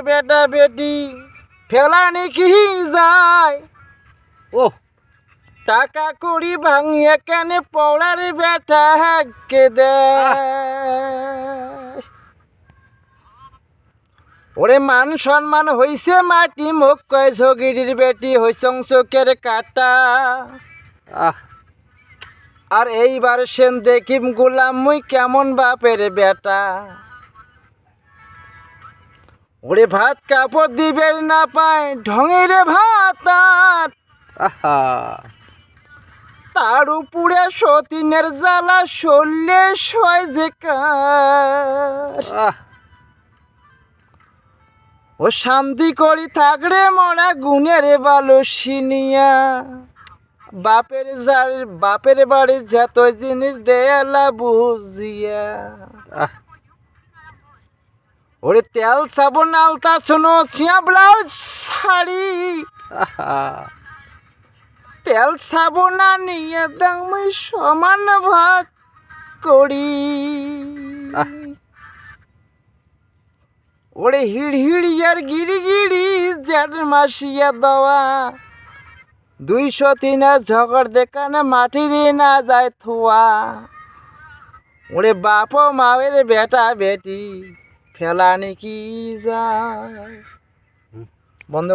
বেটা বেটি ফেলানি কি যায় ও টাকা কড়ি ভাঙিয়ে কেন পড়ার বেটা কে দেয় ওরে মান সম্মান হইছে মাটি মুখ কয় ঝগিরির বেটি হইসং চোখের কাটা আহ আর এইবার সেন দেখিম গুলাম মুই কেমন বাপের বেটা ওরে ভাত কাপড় দিবের না পায় ঢঙের ভাত আর আহা তার উপরে সতীনের জ্বালা শরীরে সয় যে কার আহ ও শান্তি করি থাকরে মরা গুণের বালো সিনিয়া বাপের বাড়ি যত জিনিস দেয়ালা বুঝিয়া আহ ওরে তেল সাবন আলতা শোনো ছিয়া ব্লাউজ শাড়ি আহা তেল সাবন নিয়ে দামি সমান ভাগ করি আহ ওরে হিড়হিড়িয়ার গিরি গিরি জেড মাসিয়া দেওয়া 200-3 ঝগড় দেখানে মাটি দিয়ে না যায় থোয়া ওরে বাপ মায়ের বেটা বেটি ফেলানি কি যায় বন্ধ